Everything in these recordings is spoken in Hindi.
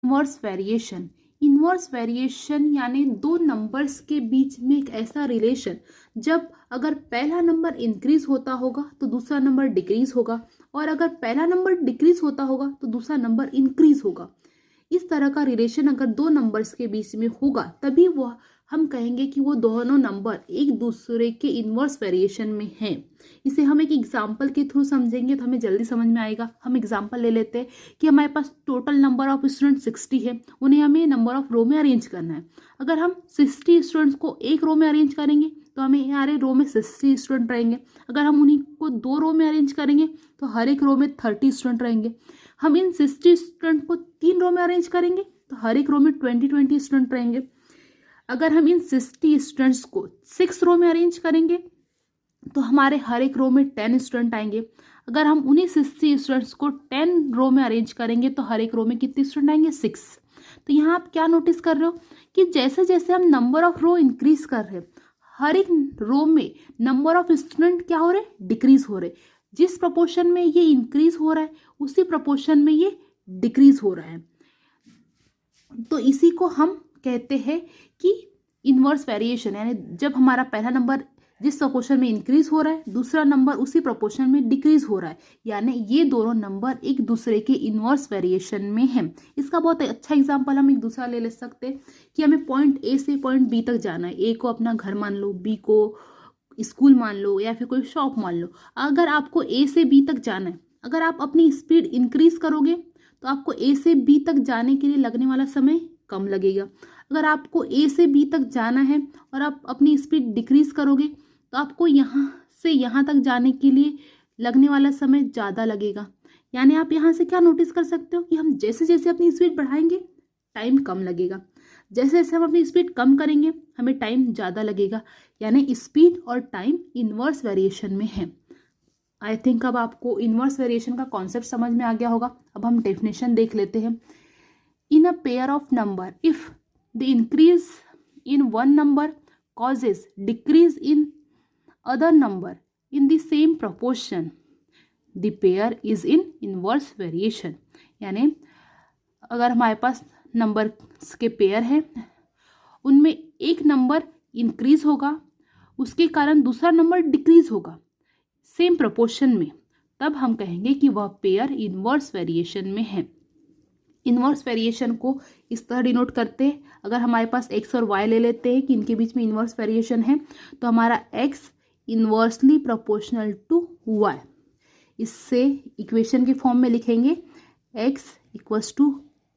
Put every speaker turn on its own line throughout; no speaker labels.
Inverse variation. इनवर्स वेरिएशन यानी दो नंबर्स के बीच में एक ऐसा रिलेशन जब अगर पहला नंबर इंक्रीज होता होगा तो दूसरा नंबर डिक्रीज होगा, और अगर पहला नंबर डिक्रीज होता होगा तो दूसरा नंबर इंक्रीज होगा। इस तरह का रिलेशन अगर दो नंबर्स के बीच में होगा तभी वो हम कहेंगे कि वो दोनों नंबर एक दूसरे के इनवर्स वेरिएशन में हैं। इसे हम एक एग्जाम्पल के थ्रू समझेंगे तो हमें जल्दी समझ में आएगा। हम एग्जाम्पल ले लेते हैं कि हमारे पास टोटल नंबर ऑफ स्टूडेंट 60 है, उन्हें हमें नंबर ऑफ रो में अरेंज करना है। अगर हम 60 स्टूडेंट्स को एक रो में अरेंज करेंगे तो हमें हमारे रो में 60 स्टूडेंट रहेंगे। अगर हम उन्हीं को दो रो में अरेंज करेंगे तो हर एक रो में 30 स्टूडेंट रहेंगे। हम इन 60 स्टूडेंट को तीन रो में अरेंज करेंगे तो हर एक रो में 20 स्टूडेंट रहेंगे। अगर हम इन 60 स्टूडेंट्स को 6 रो में अरेंज करेंगे तो हमारे हर एक रो में 10 स्टूडेंट आएंगे। अगर हम उन्हीं 60 स्टूडेंट्स को 10 रो में अरेंज करेंगे तो हर एक रो में कितने स्टूडेंट आएंगे? 6। तो यहाँ आप क्या नोटिस कर रहे हो कि जैसे जैसे हम नंबर ऑफ रो इंक्रीज कर रहे हैं, हर एक रो में नंबर ऑफ स्टूडेंट क्या हो रहे? डिक्रीज हो रहे। जिस प्रपोर्शन में ये इंक्रीज हो रहा है उसी प्रपोर्शन में ये डिक्रीज हो रहा है। तो इसी को हम कहते हैं कि इनवर्स वेरिएशन, यानी जब हमारा पहला नंबर जिस प्रपोर्शन में इंक्रीज हो रहा है दूसरा नंबर उसी प्रपोर्शन में डिक्रीज हो रहा है, यानी ये दोनों नंबर एक दूसरे के इनवर्स वेरिएशन में हैं। इसका बहुत अच्छा एग्जांपल हम एक दूसरा ले सकते हैं कि हमें पॉइंट ए से पॉइंट बी तक जाना है। ए को अपना घर मान लो, बी को स्कूल मान लो, या फिर कोई शॉप मान लो। अगर आपको ए से बी तक जाना है, अगर आप अपनी स्पीड इंक्रीज करोगे तो आपको ए से बी तक जाने के लिए लगने वाला समय कम लगेगा। अगर आपको ए से बी तक जाना है और आप अपनी स्पीड डिक्रीज करोगे तो आपको यहाँ से यहाँ तक जाने के लिए लगने वाला समय ज़्यादा लगेगा। यानी आप यहाँ से क्या नोटिस कर सकते हो कि हम जैसे जैसे अपनी स्पीड बढ़ाएंगे टाइम कम लगेगा, जैसे जैसे हम अपनी स्पीड कम करेंगे हमें टाइम ज़्यादा लगेगा। यानी स्पीड और टाइम इनवर्स वेरिएशन में है। आई थिंक अब आपको इनवर्स वेरिएशन का कॉन्सेप्ट समझ में आ गया होगा। अब हम डेफिनेशन देख लेते हैं। In a pair of number, if the increase in one number causes decrease in other number in the same proportion, the pair is in inverse variation। यानी अगर हमारे पास नंबर के पेयर हैं, उनमें एक नंबर इंक्रीज होगा उसके कारण दूसरा नंबर डिक्रीज होगा सेम प्रोपोर्शन में, तब हम कहेंगे कि वह पेयर इनवर्स वेरिएशन में है। इनवर्स वेरिएशन को इस तरह डिनोट करते हैं। अगर हमारे पास एक्स और वाई ले लेते हैं कि इनके बीच में इनवर्स वेरिएशन है तो हमारा x inversely proportional to y. इससे इक्वेशन के फॉर्म में लिखेंगे x equals to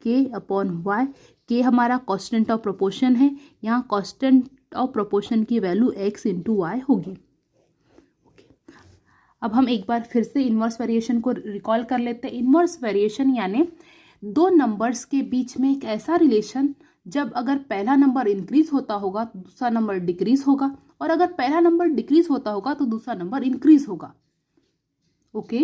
k upon y. K हमारा कांस्टेंट ऑफ प्रोपोर्शन है, यहाँ कांस्टेंट ऑफ प्रोपोर्शन की वैल्यू एक्स इंटू वाई होगी। अब हम एक बार फिर से इनवर्स वेरिएशन को रिकॉल कर लेते हैं। इनवर्स वेरिएशन यानी दो नंबर्स के बीच में एक ऐसा रिलेशन जब अगर पहला नंबर इंक्रीज होता होगा तो दूसरा नंबर डिक्रीज होगा, और अगर पहला नंबर डिक्रीज होता होगा तो दूसरा नंबर इंक्रीज होगा। ओके।